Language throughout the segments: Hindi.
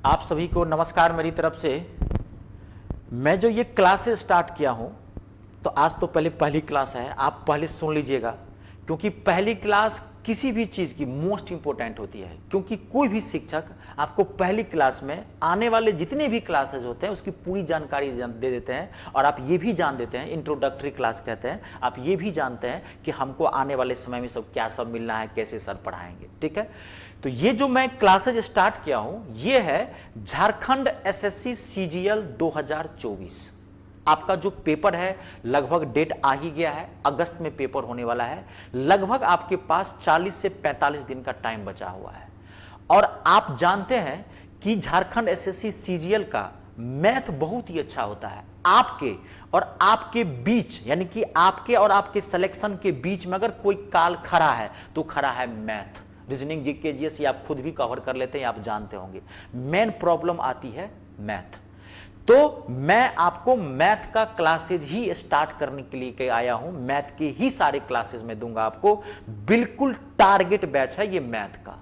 आप सभी को नमस्कार मेरी तरफ से। मैं जो ये क्लासेस स्टार्ट किया हूँ, तो आज तो पहली क्लास है, आप पहले सुन लीजिएगा, क्योंकि पहली क्लास किसी भी चीज़ की मोस्ट इंपॉर्टेंट होती है। क्योंकि कोई भी शिक्षक आपको पहली क्लास में आने वाले जितने भी क्लासेस होते हैं उसकी पूरी जानकारी दे देते हैं, और आप ये भी जान देते हैं, इंट्रोडक्टरी क्लास कहते हैं, आप ये भी जानते हैं कि हमको आने वाले समय में सब क्या सब मिलना है, कैसे सर पढ़ाएंगे। ठीक है, तो ये जो मैं क्लासेज स्टार्ट किया हूं ये है झारखंड एसएससी सीजीएल 2024। आपका जो पेपर है लगभग डेट आ ही गया है, अगस्त में पेपर होने वाला है। लगभग आपके पास 40 से 45 दिन का टाइम बचा हुआ है। और आप जानते हैं कि झारखंड एसएससी सीजीएल का मैथ बहुत ही अच्छा होता है। आपके और आपके बीच, यानी कि आपके और आपके सिलेक्शन के बीच में अगर कोई काल खड़ा है तो खड़ा है मैथ। रीजनिंग, जीके, जीएस ये आप खुद भी कवर कर लेते हैं, आप जानते होंगे। मेन प्रॉब्लम आती है मैथ। तो मैं आपको मैथ का क्लासेज ही स्टार्ट करने के लिए आया हूं। मैथ के ही सारे क्लासेज में दूंगा आपको। बिल्कुल टारगेट बैच है ये मैथ का।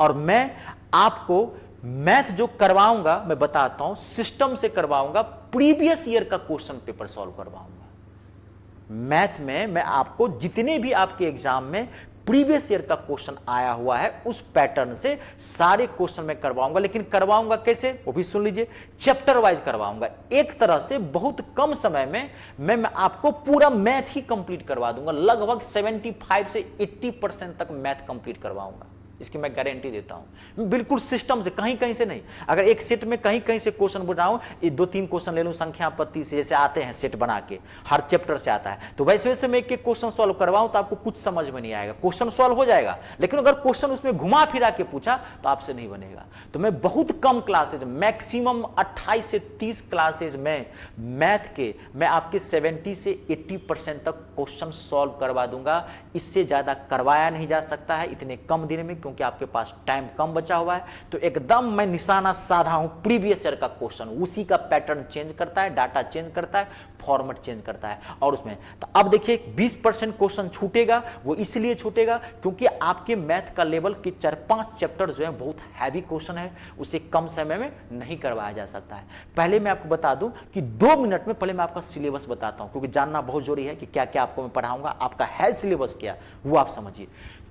और मैं आपको मैथ जो करवाऊंगा, मैं बताता हूं, सिस्टम से करवाऊंगा, प्रीवियस ईयर का क्वेश्चन पेपर सॉल्व करवाऊंगा। मैथ में मैं आपको जितने भी आपके एग्जाम में प्रीवियस ईयर का क्वेश्चन आया हुआ है उस पैटर्न से सारे क्वेश्चन मैं करवाऊंगा। लेकिन करवाऊंगा कैसे वो भी सुन लीजिए, चैप्टर वाइज करवाऊंगा। एक तरह से बहुत कम समय में मैं आपको पूरा मैथ ही कंप्लीट करवा दूंगा। लगभग 75 से 80% तक मैथ कंप्लीट करवाऊंगा, इसकी मैं गारंटी देता हूं। बिल्कुल सिस्टम से, कहीं कहीं से नहीं। अगर एक सेट में कहीं कहीं से क्वेश्चन बनाऊं, ये 2-3 क्वेश्चन ले लूं संख्या पत्ती से, जैसे आते हैं सेट बना के, हर चैप्टर से आता है, तो वैसे वैसे मैं एक एक क्वेश्चन सॉल्व करवाऊं तो आपको कुछ समझ में नहीं आएगा। क्वेश्चन सॉल्व हो जाएगा, लेकिन अगर क्वेश्चन उसमें घुमा फिरा के पूछा तो आपसे नहीं बनेगा। तो मैं बहुत कम क्लासेज, मैक्सिमम 28 से 30 क्लासेज में मैथ के मैं आपके 70 से 80% तक क्वेश्चन सॉल्व करवा दूंगा। इससे ज्यादा करवाया नहीं जा सकता है इतने कम दिन में, क्योंकि आपके पास टाइम कम बचा हुआ है। तो एकदम मैं निशाना साधा हूं प्रीवियस ईयर का क्वेश्चन, उसी का पैटर्न चेंज करता है, डाटा चेंज करता है, फॉर्मेट चेंज करता है। और उसमें तो अब देखिए 20% क्वेश्चन छूटेगा। वो इसलिए छूटेगा क्योंकि आपके मैथ का लेवल के 4-5 चैप्टर जो है बहुत हैवी क्वेश्चन है, उसे कम समय में नहीं करवाया जा सकता है। पहले मैं आपको बता दूं कि 2 मिनट में पहले मैं आपका सिलेबस बताता हूं, क्योंकि जानना बहुत जरूरी है कि क्या क्या आपको मैं पढ़ाऊंगा, आपका है सिलेबस क्या वो आप समझिए।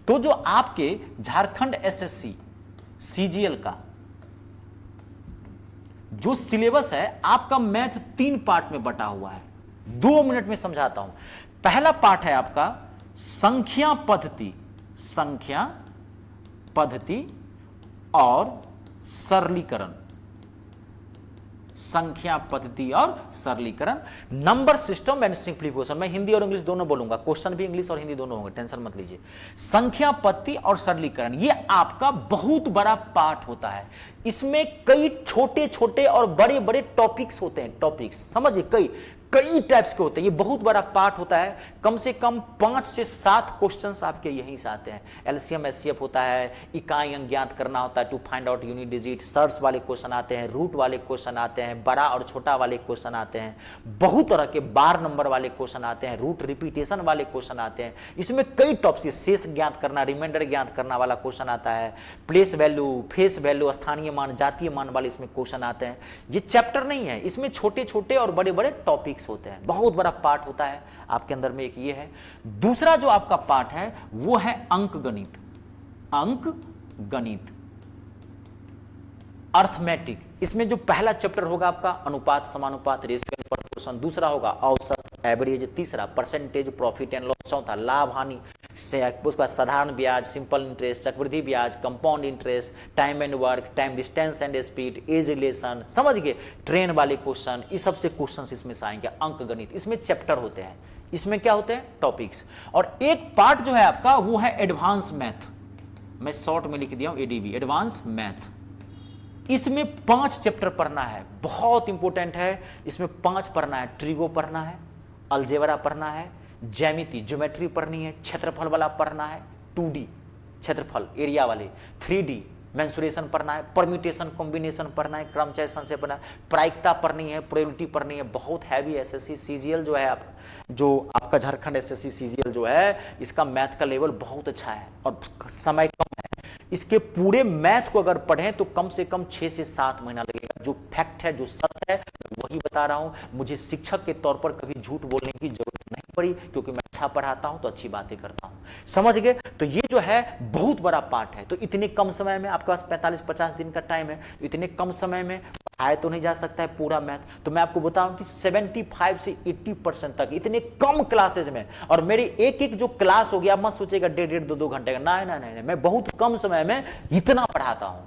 तो जो आपके झारखंड एसएससी सीजीएल का जो सिलेबस है, आपका मैथ 3 पार्ट में बटा हुआ है। 2 मिनट में समझाता हूं। पहला पार्ट है आपका संख्या पद्धति और सरलीकरण। संख्या पद्धति और सरलीकरण, नंबर सिस्टम एंड सिंप्लीफिकेशन। मैं हिंदी और इंग्लिश दोनों बोलूंगा, क्वेश्चन भी इंग्लिश और हिंदी दोनों होंगे, टेंशन मत लीजिए। संख्या पद्धति और सरलीकरण ये आपका बहुत बड़ा पार्ट होता है। इसमें कई छोटे छोटे और बड़े बड़े टॉपिक्स होते हैं। टॉपिक्स समझिए, कई टाइप्स के होते हैं। ये बहुत बड़ा पार्ट होता है। कम से कम 5 से 7 क्वेश्चंस आपके यहीं से आते हैं। एलसीएम एचसीएफ होता है, इकाई अंक ज्ञात करना होता है, to find out unit digit, search वाले क्वेश्चन आते हैं, रूट वाले क्वेश्चन आते हैं, बड़ा और छोटा वाले क्वेश्चन आते हैं, बहुत तरह के बार नंबर वाले क्वेश्चन आते हैं, रूट रिपीटेशन वाले क्वेश्चन आते हैं। इसमें कई टॉपिक्स, शेष ज्ञात करना, रिमाइंडर ज्ञात करना वाला क्वेश्चन आता है, प्लेस वैल्यू, फेस वैल्यू, स्थानीय मान, जातीय मान वाले इसमें क्वेश्चन आते हैं। ये चैप्टर नहीं है, इसमें छोटे छोटे और बड़े बड़े टॉपिक्स होते हैं। बहुत बड़ा पार्ट होता है आपके अंदर में। एक ये है। दूसरा जो आपका पार्ट है वो है अंक गणित, अर्थमेटिक। इसमें जो पहला चैप्टर होगा आपका अनुपात, समानुपात, रेशियो एंड प्रोपोर्शन। दूसरा होगा औसत, एवरेज। तीसरा परसेंटेज, प्रॉफिट एंड लॉस। चौथा लाभ हानि, उसके बाद साधारण ब्याज, सिंपल इंटरेस्ट, चक्रवृद्धि ब्याज, compound interest, time and work, time distance and speed, age relation, समझ गए, ट्रेन वाले क्वेश्चन। इस सबसे क्वेश्चंस इसमें से आएंगे। अंक गणित, इसमें चैप्टर होते हैं। इसमें क्या होते हैं? टॉपिक्स। और एक पार्ट जो है आपका वो है एडवांस मैथ। मैं शॉर्ट में लिख दिया हूं एडीवी, एडवांस मैथ। इसमें 5 चैप्टर पढ़ना है, बहुत इंपॉर्टेंट है। इसमें 5 पढ़ना है। ट्रिगो पढ़ना है, अलजेब्रा पढ़ना है, ज्यामिति, ज्योमेट्री पढ़नी है, क्षेत्रफल वाला पढ़ना है, 2D क्षेत्रफल एरिया वाले, 3D मेंसुरेशन पढ़ना है, परम्यूटेशन कॉम्बिनेशन पढ़ना है, क्रमचय संचय पढ़ना है, प्रायिकता पढ़नी है, प्रोबेबिलिटी पढ़नी है। बहुत हैवी एसएससी सीजीएल जो है जो आपका झारखंड एसएससी सीजीएल जो है, इसका मैथ का लेवल बहुत अच्छा है और समय कम है। इसके पूरे मैथ को अगर पढ़ें तो कम से कम 6 से 7 महीना लगेगा। जो फैक्ट है, जो सत्य है, वही बता रहा हूं। मुझे शिक्षक के तौर पर कभी झूठ बोलने की जरूरत नहीं पड़ी, क्योंकि मैं अच्छा पढ़ाता हूं तो अच्छी बातें करता हूं। समझ गए? तो ये जो है बहुत बड़ा पार्ट है। तो इतने कम समय में, आपके पास 45-50 दिन का टाइम है, तो इतने कम समय में पढ़ाया तो नहीं जा सकता है पूरा मैथ। तो मैं आपको बताऊं कि 75 से 80% तक इतने कम क्लासेज में, और मेरी एक एक जो क्लास हो गया, मत सोचेगा 1.5 2 घंटे का, नहीं, मैं बहुत कम समय में इतना पढ़ाता हूं।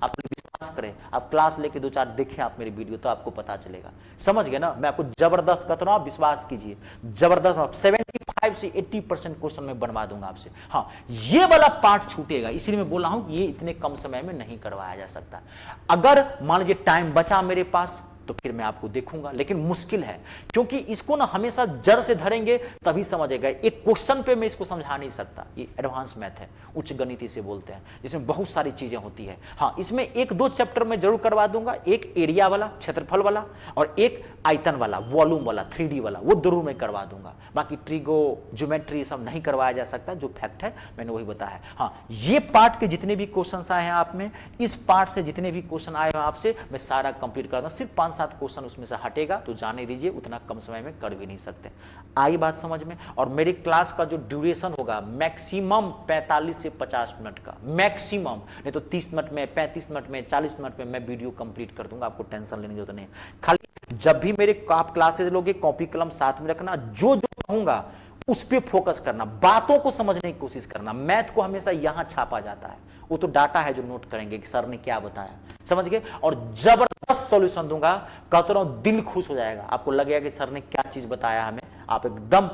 आप विश्वास करें, आप क्लास लेके 2-4 देखें आप मेरी वीडियो, तो आपको पता चलेगा। समझ गए ना? मैं आपको जबरदस्त कहता हूं, आप विश्वास कीजिए, जबरदस्त। 75 से 80% क्वेश्चन में बनवा दूंगा आपसे। हाँ, ये वाला पार्ट छूटेगा, इसीलिए मैं बोल रहा हूं कि ये इतने कम समय में नहीं करवाया जा सकता। अगर मान लीजिए टाइम बचा मेरे पास तो फिर मैं आपको देखूंगा, लेकिन मुश्किल है, क्योंकि इसको ना हमेशा जड़ से धरेंगे तभी समझेगा। एक क्वेश्चन पे मैं इसको समझा नहीं सकता। ये एडवांस मैथ है, उच्च गणित इसे बोलते हैं, इसमें बहुत सारी चीजें होती है। हाँ, इसमें 1-2 चैप्टर में जरूर करवा दूंगा, एक एरिया वाला, क्षेत्रफल वाला, और एक आयतन वाला, वॉल्यूम वाला, 3D वाला, वो जरूर मैं करवा दूंगा। बाकी ट्रिगो, ज्योमेट्री सब नहीं करवाया जा सकता। जो फैक्ट है मैंने वही बताया। हाँ, ये पार्ट के जितने भी क्वेश्चन आए हैं आप में, इस पार्ट से जितने भी क्वेश्चन आए हैं आपसे, मैं सारा कंप्लीट कर दूं। सिर्फ 5-7 क्वेश्चन उसमें से हटेगा, तो जाने दीजिए, उतना कम समय में कर भी नहीं सकते। आई बात समझ में? और मेरी क्लास का जो ड्यूरेशन होगा, मैक्सिमम 45 से 50 मिनट का, मैक्सिमम। नहीं तो 30 मिनट में, 35 मिनट में, 40 मिनट में मैं वीडियो कंप्लीट कर दूंगा। आपको टेंशन लेने की जरूरत नहीं। खाली जब भी मेरे आप क्लासेज लोगे, कॉपी कलम साथ में रखना, जो जो कहूंगा उस पर फोकस करना, बातों को समझने की कोशिश करना। मैथ को हमेशा यहां छापा जाता है, वो तो डाटा है जो नोट करेंगे कि सर ने क्या बताया। समझ गए? और जबरदस्त सॉल्यूशन दूंगा, कहता हूं दिल खुश हो जाएगा। आपको लगेगा कि सर ने क्या चीज बताया हमें, आप एकदम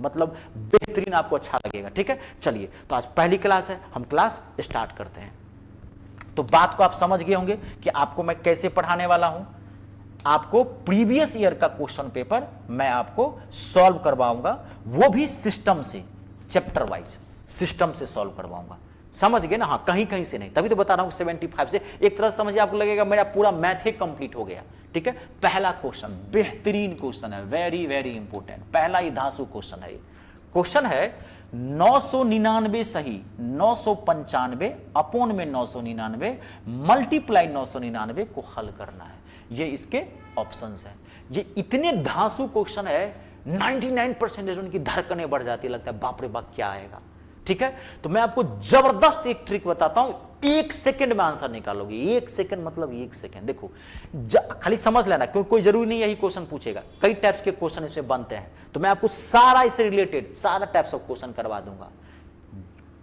मतलब बेहतरीन, आपको अच्छा लगेगा। ठीक है, चलिए, तो आज पहली क्लास है, हम क्लास स्टार्ट करते हैं। तो बात को आप समझ गए होंगे कि आपको मैं कैसे पढ़ाने वाला हूं। आपको प्रीवियस ईयर का क्वेश्चन पेपर मैं आपको सॉल्व करवाऊंगा, वो भी सिस्टम से, चैप्टर वाइज सिस्टम से सॉल्व करवाऊंगा। समझ गए ना? हाँ, कहीं कहीं से नहीं, तभी तो बता रहा हूं 75 से। एक तरह से समझिए, आपको लगेगा मेरा पूरा मैथ ही कंप्लीट हो गया। ठीक है, पहला क्वेश्चन बेहतरीन क्वेश्चन है, वेरी वेरी इंपॉर्टेंट, पहला ही धांसू क्वेश्चन है। क्वेश्चन है 999 सही 995 अपोन में 999 मल्टीप्लाई 999 को हल करना है। ये इसके ऑप्शंस हैं। ये इतने धांसू क्वेश्चन है, 99% उनकी धड़कनें बढ़ जाती है, लगता है बाप रे बाप क्या आएगा। ठीक है, तो मैं आपको जबरदस्त एक ट्रिक बताता हूं, 1 सेकंड में आंसर निकालोगे। 1 सेकंड मतलब 1 सेकंड। देखो, खाली समझ लेना, क्योंकि कोई जरूरी नहीं यही क्वेश्चन पूछेगा, कई टाइप्स के क्वेश्चन इससे बनते हैं। तो मैं आपको सारा इससे रिलेटेड सारा टाइप्स ऑफ क्वेश्चन करवा दूंगा।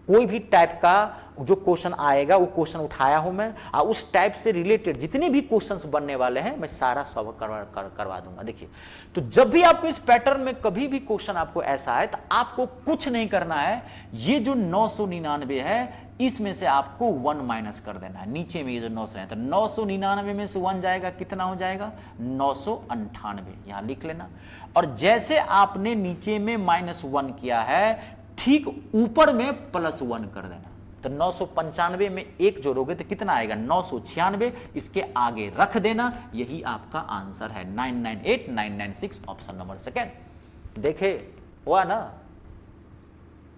कोई भी टाइप का जो क्वेश्चन आएगा वो क्वेश्चन उठाया हूं मैं, और उस टाइप से रिलेटेड जितने भी क्वेश्चंस बनने वाले हैं मैं सारा सॉल्व करवा दूंगा। देखिए, तो जब भी आपको इस पैटर्न में कभी भी क्वेश्चन आपको ऐसा है, तो आपको कुछ नहीं करना है। ये जो 999 है, इसमें से आपको 1 माइनस कर देना है। नीचे में ये जो 900 है, तो 999 में से 1 जाएगा, कितना हो जाएगा? 998। यहां लिख लेना। और जैसे आपने नीचे में -1 किया है, ठीक ऊपर में +1 कर देना। तो 995 में 1 जोड़ोगे तो कितना आएगा? 996। इसके आगे रख देना, यही आपका आंसर है। 998996 ऑप्शन नंबर सेकेंड। देखे, हुआ ना?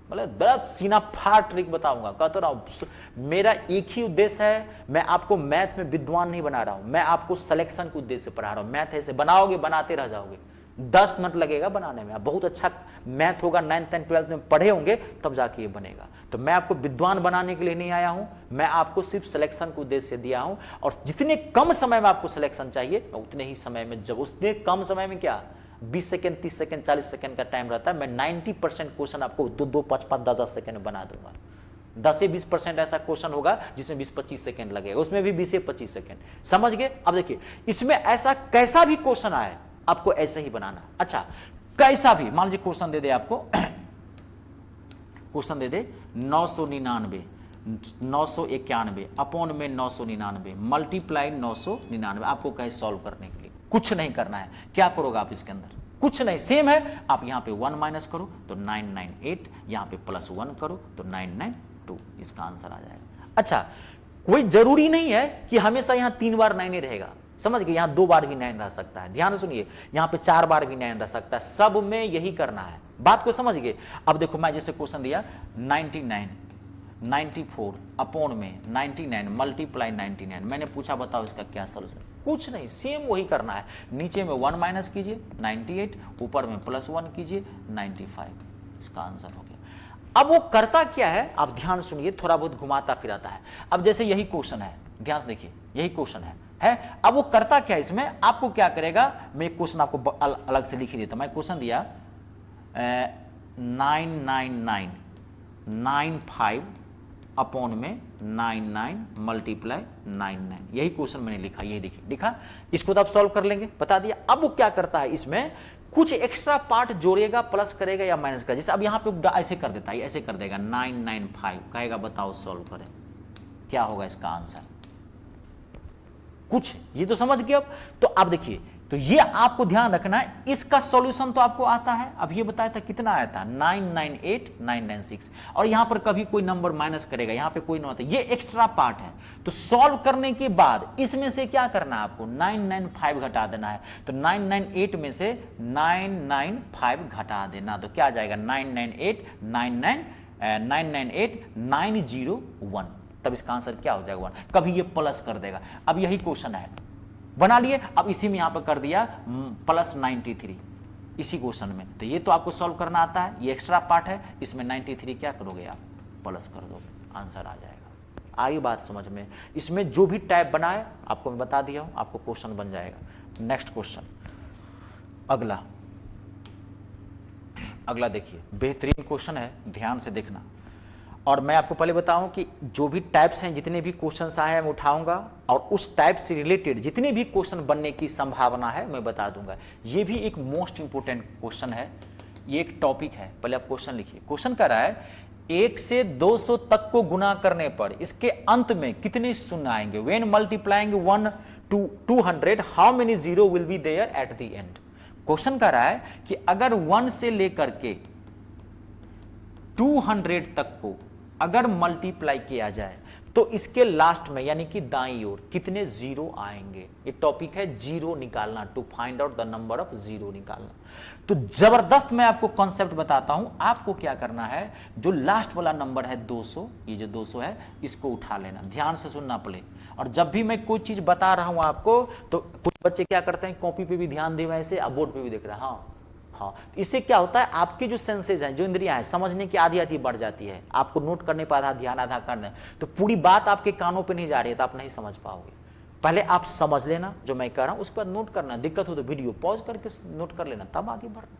मतलब बड़ा सीना फाड़ ट्रिक बताऊंगा। कहता रहा मेरा एक ही उद्देश्य है, मैं आपको मैथ में विद्वान नहीं बना रहा हूं, मैं आपको सिलेक्शन के उद्देश्य से पढ़ा रहा हूं। मैथ ऐसे बनाओगे, बनाते रह जाओगे, 10 मिनट लगेगा बनाने में। बहुत अच्छा मैथ होगा, 9th and 12th में पढ़े होंगे, तब जाके ये बनेगा। तो मैं आपको विद्वान बनाने के लिए नहीं आया हूं, मैं आपको सिर्फ सिलेक्शन के उद्देश्य से दिया हूं। और जितने कम समय में आपको सिलेक्शन चाहिए, उतने ही समय में, जब उतने कम समय में क्या 20 सेकंड, 30 सेकंड, 40 सेकंड का टाइम रहता है, मैं 90% क्वेश्चन आपको 2-2, 5-5, 10-10 सेकंड में बना दूंगा। 10 से 20% ऐसा क्वेश्चन होगा जिसमें 20-25 सेकंड लगेगा, उसमें भी 20 से 25 सेकंड। समझ गए? अब देखिए, इसमें ऐसा कैसा भी क्वेश्चन आए, आपको ऐसे ही बनाना। अच्छा, कैसा भी, मान लीजिए क्वेश्चन दे दे आपको, क्वेश्चन दे दे 999 991 अपोन में 999 मल्टीप्लाई 999, आपको कहे सॉल्व करने के लिए कुछ नहीं करना है। क्या करोगे आप इसके अंदर? कुछ नहीं, सेम है। आप यहां पे 1 माइनस करो तो 998, यहां पे +1 करो तो 992, इसका आंसर आ जाएगा। अच्छा, कोई जरूरी नहीं है कि हमेशा यहां 3 बार 9 ही रहेगा। समझ गए? यहां 2 बार भी 9 रह सकता है। ध्यान से सुनिए, यहां पे 4 बार भी 9 रह सकता है। सब में यही करना है। बात को समझ गए? अब देखो, मैं जैसे क्वेश्चन दिया 99 94 अपॉन में 99 मल्टीप्लाई 99। मैंने पूछा बताओ इसका क्या सोल्यूशन, कुछ नहीं, सेम वही करना है। नीचे में 1 माइनस कीजिए 98, ऊपर में +1 कीजिए 95, इसका आंसर हो गया। अब वो करता क्या है, आप ध्यान सुनिए, थोड़ा बहुत घुमाता फिराता है। अब जैसे यही क्वेश्चन है, ध्यान से देखिए, यही क्वेश्चन है। अब वो करता क्या है, इसमें आपको क्या करेगा, मैं क्वेश्चन आपको अलग से लिख ही देता हूं। मैं क्वेश्चन दिया 99995 अपॉन में 99 मल्टीप्लाई 99, यही क्वेश्चन मैंने लिखा, यही देखिए लिखा। इसको तो आप सॉल्व कर लेंगे, बता दिया। अब वो क्या करता है, इसमें कुछ एक्स्ट्रा पार्ट जोड़ेगा, प्लस करेगा या माइनस करेगा। जैसे अब यहां पे ऐसे कर देता है, ऐसे कर देगा 995, कहेगा बताओ सॉल्व करें, क्या होगा इसका आंसर। कुछ ये तो समझ गए। अब तो आप देखिए, तो ये आपको ध्यान रखना है, इसका सॉल्यूशन तो आपको आता है। अब ये बताया था कितना आया था 998996, और यहां पर कभी कोई नंबर माइनस करेगा, यहां पे कोई ना होता, ये एक्स्ट्रा पार्ट है। तो सॉल्व करने के बाद इसमें से क्या करना है आपको, 995 घटा देना है। तो 998 में से 995 घटा देना, तो क्या आ जाएगा 998 तब इसका आंसर क्या हो जाएगा 1। कभी ये प्लस कर देगा। अब यही क्वेश्चन है, बना लिए। अब इसी में यहां पर कर दिया +93 इसी क्वेश्चन में। तो ये तो आपको सॉल्व करना आता है, ये एक्स्ट्रा पार्ट है, इसमें 93 क्या करोगे आप, प्लस कर दोगे, आंसर आ जाएगा। आई बात समझ में। इसमें जो भी टाइप बनाए आपको मैं बता दिया हूं, आपको क्वेश्चन बन जाएगा। नेक्स्ट क्वेश्चन, अगला देखिए, बेहतरीन क्वेश्चन है, ध्यान से देखना। और मैं आपको पहले बताऊं कि जो भी टाइप्स हैं, जितने भी क्वेश्चंस आए हैं मैं उठाऊंगा, और उस टाइप से रिलेटेड जितने भी क्वेश्चन बनने की संभावना है मैं बता दूंगा। ये भी एक मोस्ट इंपोर्टेंट क्वेश्चन है, ये एक टॉपिक है। पहले आप क्वेश्चन लिखिए। क्वेश्चन कह रहा है 1 से 200 तक को गुना करने पर इसके अंत में कितने शून्य आएंगे। When multiplying 1 to 200 how many zero will be there at the end. Question कह रहा है कि अगर 1 से लेकर के 200 तक को अगर मल्टीप्लाई किया जाए तो इसके लास्ट में यानी कि दाईं ओर कितने जीरो आएंगे। ये टॉपिक है जीरो निकालना, to find out the number of zero निकालना। तो जबरदस्त मैं आपको कॉन्सेप्ट बताता हूं। आपको क्या करना है, जो लास्ट वाला नंबर है 200, ये जो 200 है इसको उठा लेना, ध्यान से सुनना पड़े। और जब भी मैं कोई चीज बता रहा हूं आपको, तो कुछ बच्चे क्या करते हैं, कॉपी पे भी ध्यान दे वैसे, अब बोर्ड पे भी देख रहे हैं। हाँ, इससे क्या होता है, आपके जो सेंसेज हैं, जो इंद्रियां हैं, समझने की आधी बढ़ जाती है। आपको नोट करने पर आधा ध्यान, आधा करना, तो पूरी बात आपके कानों पे नहीं जा रही है, तो आप नहीं समझ पाओगे। पहले आप समझ लेना जो मैं कह रहा हूं, उसके बाद नोट करना। दिक्कत हो तो वीडियो पॉज करके नोट कर लेना, तब आगे बढ़ना।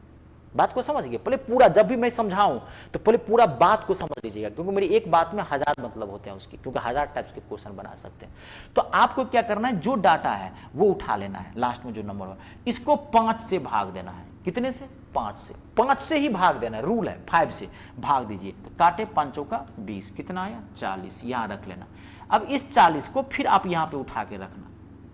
बात को समझ गए। पहले पूरा, जब भी मैं समझाऊं तो पहले पूरा बात को समझ लीजिएगा, क्योंकि मेरी एक बात में 1000 मतलब होते हैं उसकी, क्योंकि 1000 टाइप्स के क्वेश्चन बना सकते हैं। तो आपको क्या करना है, जो डाटा है वो उठा लेना है, लास्ट में जो नंबर हो इसको 5 से भाग देना है। कितने से, 5 से ही भाग देना है, रूल है, 5 से भाग दीजिए। तो काटे 5 का 20, कितना आया 40, यहां रख लेना। अब इस 40 को फिर आप यहां पे उठा के रखना,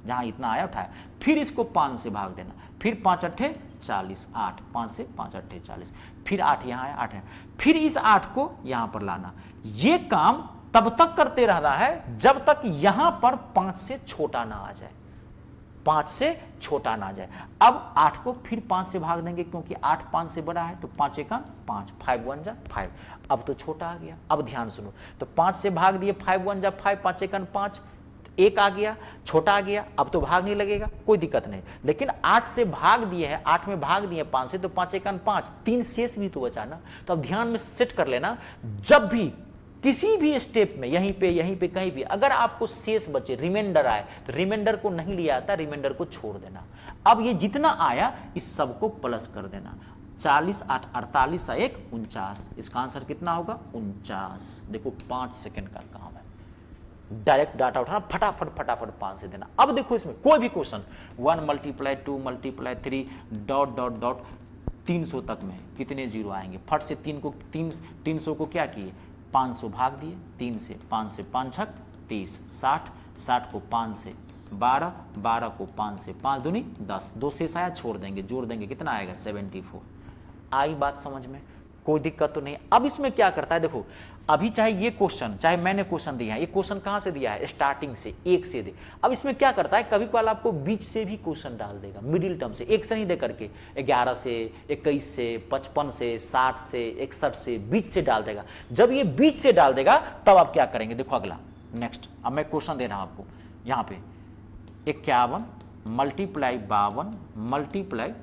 जहां इतना आया उठाया, फिर इसको 5 से भाग देना, फिर 5 अट्ठे 40, 8, 5 से 5 अट्ठे 40, फिर 8 यहाँ आया, 8 है, फिर इस 8 को यहां पर लाना। ये काम तब तक करते रहना है जब तक यहां पर 5 से छोटा ना आ जाए, 5 से छोटा ना जाए। अब 8 को फिर 5 से भाग देंगे, क्योंकि 8 5 से बड़ा है, तो 5 एका 5, 5 1 जा 5। अब तो छोटा आ गया। अब ध्यान सुनो, तो 5 से भाग दिए, 5 1 जा 5, 5 एका 5, 1 आ गया, छोटा आ गया। अब तो भाग नहीं लगेगा, कोई दिक्कत नहीं। लेकिन 8 से भाग दिए हैं, 8 में भाग दिए 5 से, तो 5 एका 5, 3 शेष भी तो बचा ना। तो अब ध्यान में सेट कर लेना, जब भी किसी भी स्टेप में, यहीं पे कहीं भी अगर आपको शेष बचे, रिमाइंडर आए, तो रिमाइंडर को नहीं लिया आता, रिमाइंडर को छोड़ देना। अब ये जितना आया इस सब को प्लस कर देना। 40 8 48 1 49, इसका आंसर कितना होगा 49। देखो 5 सेकंड का काम है, डायरेक्ट डाटा उठाना, फटाफट 5 से देना। अब देखो इसमें कोई भी क्वेश्चन 1 × 2 × 3 ... 300 तक में कितने जीरो आएंगे। फट से 300 को क्या किए, 500 भाग दिए, 3 से, 5 से 5 छक 30, 60 को 5 से 12, 12 को 5 से 5 दूनी 10, 2 शेष आया, छोड़ देंगे, जोड़ देंगे, कितना आएगा 74। आई बात समझ में। कोई दिक्कत तो नहीं। अब इसमें क्या करता है, देखो अभी चाहे ये क्वेश्चन, चाहे मैंने क्वेश्चन दिया है, ये क्वेश्चन कहां से दिया है, स्टार्टिंग से 1 से दे। अब इसमें क्या करता है, कभी कभार आपको बीच से भी क्वेश्चन डाल देगा, मिडिल टर्म से, 1 से नहीं दे करके 11 से, 21 से, 55 से, 60 से, 61 से, बीच से डाल देगा। जब ये बीच से डाल देगा तब आप क्या करेंगे, देखो अगला नेक्स्ट, अब मैं क्वेश्चन दे रहा हूं आपको यहां पे 51 multiply 52 multiply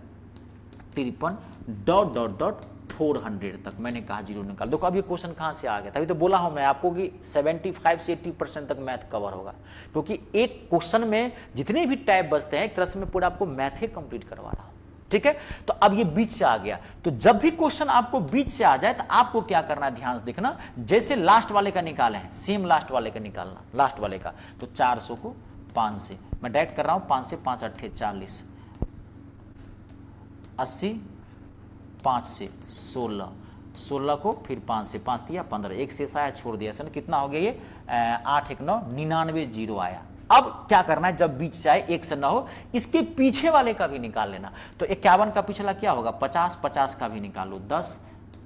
53 dot dot dot 400 तक मैंने कहा जीरो निकाल। देखो अब ये क्वेश्चन कहां से आ गया, तभी तो बोला हूं मैं आपको कि 75 से 80% तक मैथ कवर होगा, क्योंकि एक क्वेश्चन में जितने भी टाइप बचते हैं एक तरह से मैं पूरा आपको मैथ ही कंप्लीट करवा रहा हूं। ठीक है, तो अब ये बीच से आ गया, तो जब भी क्वेश्चन आपको बीच से आ जाए तो आपको क्या करना है, ध्यान से देखना, जैसे लास्ट वाले का निकाले हैं सेम लास्ट वाले का निकालना, लास्ट वाले का, तो 400 को 5 से, मैं डायरेक्ट कर रहा हूं, 5 से 5 8 40, 80, 5 से 16, 16 को फिर 5 से 5 दिया 15, एक शेष आया छोड़ दिया, ऐसा कितना हो गया ये 8 1 9 99 जीरो आया। अब क्या करना है, जब बीच से आए 1 से 9 हो, इसके पीछे वाले का भी निकाल लेना। तो 51 का पिछला क्या होगा 50, 50 का भी निकालो 10,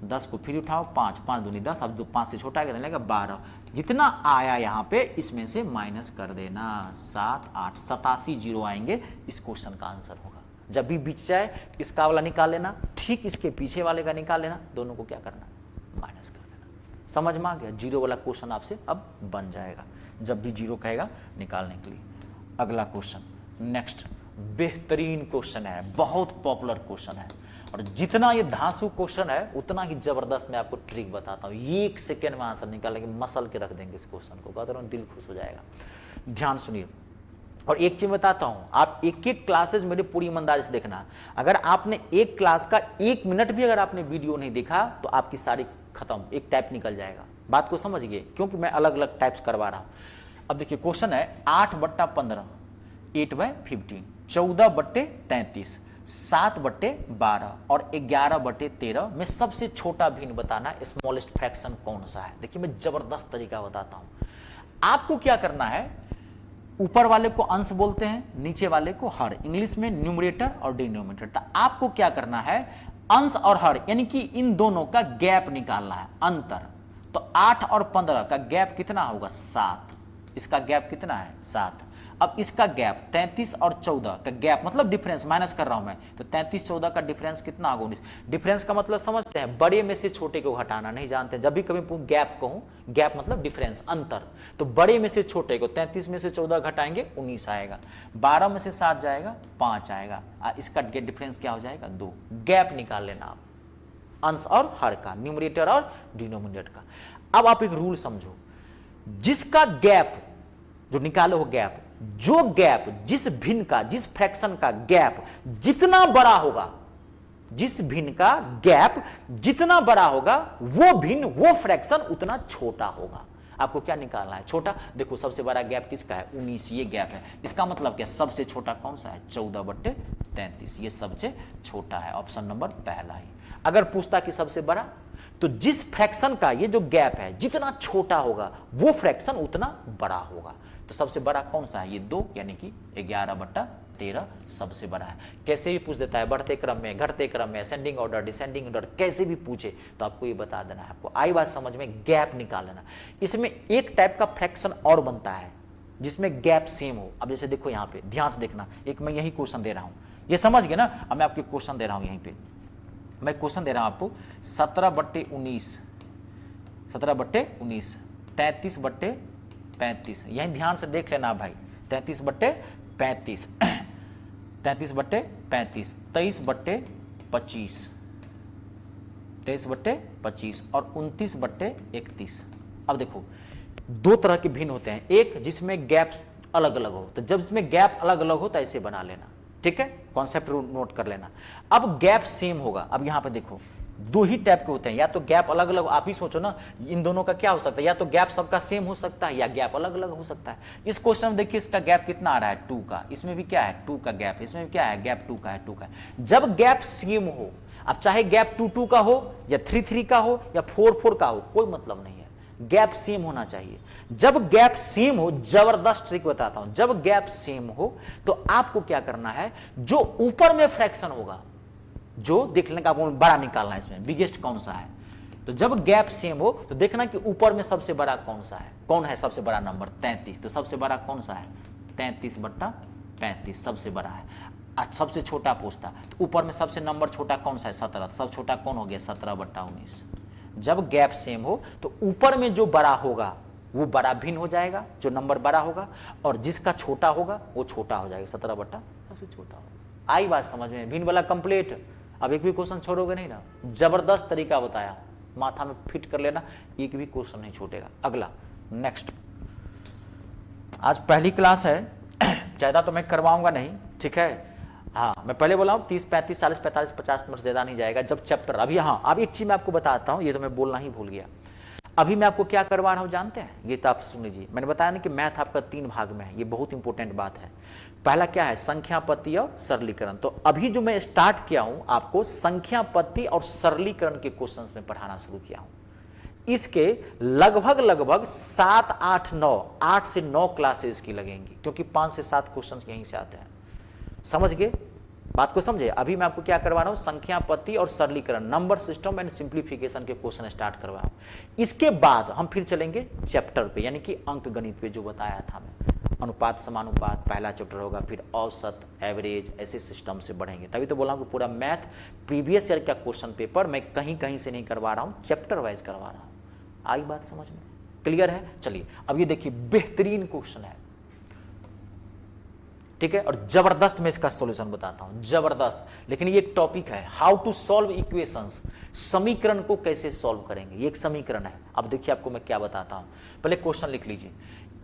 10 को फिर उठाओ 5, 5 दूनी 10, अब 5 से छोटा क्या 12, जितना आया यहां पे इसमें से माइनस कर देना, 7 8 87 जीरो आएंगे, इस क्वेश्चन का आंसर होगा। जब भी बीच से आए इसका वाला निकाल लेना, ठीक इसके पीछे वाले का निकाल लेना, दोनों को क्या करना माइनस कर देना। समझ में आ गया, जीरो वाला क्वेश्चन आपसे अब बन जाएगा जब भी जीरो कहेगा निकालने के लिए। अगला क्वेश्चन नेक्स्ट, बेहतरीन क्वेश्चन है, बहुत पॉपुलर क्वेश्चन है, और जितना ये धांसू क्वेश्चन है उतना ही जबरदस्त मैं आपको ट्रिक बताता हूँ। 1 सेकेंड में आंसर निकालेंगे, मसल के रख देंगे इस क्वेश्चन को, कहते रहो दिल खुश हो जाएगा। ध्यान सुनिए, और एक चीज बताता हूं, आप एक एक क्लासेस मेरे पूरी ईमानदारी से देखना। अगर आपने एक क्लास का 1 मिनट भी अगर आपने वीडियो नहीं देखा तो आपकी सारी खत्म, एक टाइप निकल जाएगा। बात को समझिए, क्योंकि मैं अलग अलग टाइप्स करवा रहा हूं। अब देखिए क्वेश्चन है 8/15, 8/15, 14/33, 7/12 और 11/13 में सबसे छोटा भिन्न बताना, स्मॉलेस्ट फ्रैक्शन कौन सा है। देखिए मैं जबरदस्त तरीका बताता हूं। आपको क्या करना है, ऊपर वाले को अंश बोलते हैं, नीचे वाले को हर, इंग्लिश में न्यूमरेटर और डिनोमिनेटर। तो आपको क्या करना है, अंश और हर यानी कि इन दोनों का गैप निकालना है, अंतर। तो 8 और 15 का गैप कितना होगा 7, इसका गैप कितना है 7। अब इसका गैप 33 और 14 का गैप मतलब डिफरेंस माइनस कर रहा हूं मैं, तो 33 14 का डिफरेंस कितना होगा 19। डिफरेंस का मतलब समझते हैं, बड़े में से छोटे को हटाना, नहीं जानते, जब भी कभी गैप कहूं, गैप मतलब डिफरेंस अंतर, तो बड़े में से छोटे को 33 में से 14 घटाएंगे 19 आएगा, 12 में से 7 जाएगा 5 आएगा, इसका डिफरेंस क्या हो जाएगा 2। गैप निकाल लेना आप, अंश और हर का, न्यूमरेटर और डिनोमिनेटर का। अब आप एक रूल समझो, जिसका गैप जो निकालो हो गैप, जो गैप जिस भिन्न का, जिस फ्रैक्शन का गैप जितना बड़ा होगा, जिस भिन्न का गैप जितना बड़ा होगा, वो भिन्न वो फ्रैक्शन उतना छोटा होगा। आपको क्या निकालना है, छोटा। देखो सबसे बड़ा गैप किसका है 19, ये गैप है, इसका मतलब क्या, सबसे छोटा कौन सा है 14/33, ये सबसे छोटा है, ऑप्शन नंबर पहला ही। अगर पूछता कि सबसे बड़ा, तो जिस फ्रैक्शन का ये जो गैप है जितना छोटा होगा वो फ्रैक्शन उतना बड़ा होगा। तो सबसे बड़ा कौन सा है, ये 2 यानी कि 11/13 सबसे बड़ा है। कैसे भी पूछ देता है, बढ़ते क्रम में, घटते क्रम में, असेंडिंग ऑर्डर, डिसेंडिंग ऑर्डर, कैसे भी पूछे तो आपको ये बता देना है। आपको आई बात समझ में, गैप निकाल लेना। इसमें एक टाइप का फ्रैक्शन और बनता है जिसमें गैप सेम हो। अब जैसे देखो यहाँ पे ध्यान से देखना, एक मैं यही क्वेश्चन दे रहा हूँ, ये समझ गए ना। अब मैं आपको क्वेश्चन दे रहा हूँ, यहीं पे मैं क्वेश्चन दे रहा हूँ आपको 17/19, 17/19, 33/35, यही ध्यान से देख लेना भाई, 33/35, 33/35, 23/25, 23/25 और 29/31। अब देखो दो तरह के भिन्न होते हैं, एक जिसमें गैप अलग अलग हो, तो जब इसमें गैप अलग अलग हो तो ऐसे बना लेना, ठीक है, कॉन्सेप्ट नोट कर लेना। अब गैप सेम होगा, अब यहां पे देखो दो ही टाइप के होते हैं, या तो गैप अलग अलग, आप ही सोचो ना इन दोनों का क्या हो सकता है, या तो गैप सबका सेम हो सकता है या गैप अलग अलग हो सकता है। इस क्वेश्चन में देखिए इसका गैप कितना आ रहा है 2 का, इसमें भी क्या है 2 का गैप, इसमें भी क्या है गैप 2 का है, 2 का। जब गैप सेम हो, अब चाहे गैप 2 का हो या 3 का हो या 4 का हो, कोई मतलब नहीं है, गैप सेम होना चाहिए। जब गैप सेम हो, जबरदस्त ट्रिक बताता हूं, जब गैप सेम हो तो आपको क्या करना है, जो ऊपर में फ्रैक्शन होगा, जो देख लें का आपको बड़ा निकालना है, इसमें बिगेस्ट कौन सा है, तो जब गैप सेम हो तो देखना कि ऊपर में सबसे बड़ा कौन सा है, कौन है सबसे बड़ा नंबर 33, तो सबसे बड़ा कौन सा है 33/35 सबसे बड़ा है। आज सबसे छोटा पूछता तो ऊपर में सबसे नंबर छोटा कौन सा है 17, सब छोटा कौन हो गया 17/19। जब गैप सेम हो तो ऊपर में जो बड़ा होगा वो बड़ा भिन्न हो जाएगा, जो नंबर बड़ा होगा, और जिसका छोटा होगा वो छोटा हो जाएगा, 17 बटा सबसे छोटा होगा। आई बात समझ में, भिन्न वाला कंप्लीट। अब एक भी क्वेश्चन छोड़ोगे नहीं ना, जबरदस्त तरीका बताया, माथा में फिट कर लेना, एक भी क्वेश्चन नहीं छूटेगा। अगला नेक्स्ट, आज पहली क्लास है, ज्यादा तो मैं करवाऊंगा नहीं, ठीक है। हाँ मैं पहले बोला हूँ 30, 35, 40, 45, 50 मिनट ज्यादा नहीं जाएगा जब चैप्टर। अभी हाँ अब एक चीज मैं आपको बताता हूँ, ये तो मैं बोलना ही भूल गया। अभी मैं आपको क्या करवा रहा हूँ जानते हैं, ये तो आप सुन लीजिए। मैंने बताया ना कि मैथ आपका 3 भाग में है, ये बहुत इंपॉर्टेंट बात है। पहला क्या है, संख्या पत्ती और सरलीकरण। तो अभी जो मैं स्टार्ट किया हूं आपको संख्या पत्ती और सरलीकरण के क्वेश्चंस में पढ़ाना शुरू किया हूं। इसके लगभग 7, 8, 9, 8 से 9 क्लासेस की लगेंगी, क्योंकि 5 से 7 क्वेश्चंस यहीं से आते हैं। समझ गए बात को, समझे। अभी मैं आपको क्या करवा रहा हूं, संख्या पत्ती और सरलीकरण, नंबर सिस्टम एंड सिंप्लीफिकेशन के क्वेश्चन स्टार्ट करवा रहा हूं। इसके बाद हम फिर चलेंगे चैप्टर पे, यानी कि अंक गणित पे, जो बताया था मैं, अनुपात समानुपात पहला चैप्टर होगा, फिर औसत, एवरेज, ऐसे सिस्टम से बढ़ेंगे। तभी तो बोला हूं कि पूरा मैथ प्रीवियस ईयर का क्वेश्चन पेपर मैं कहीं कहीं से नहीं करवा रहा हूं, चैप्टर वाइज करवा रहा हूं। आई बात समझ में, क्लियर है। चलिए अब ये देखिए, बेहतरीन क्वेश्चन है, ठीक है, और जबरदस्त मैं इसका सॉल्यूशन बताता हूं, जबरदस्त। लेकिन ये एक टॉपिक है, हाउ टू सॉल्व इक्वेशंस, समीकरण को कैसे सॉल्व करेंगे। ये एक समीकरण है। अब देखिए आपको मैं क्या बताता हूं, पहले क्वेश्चन लिख लीजिए।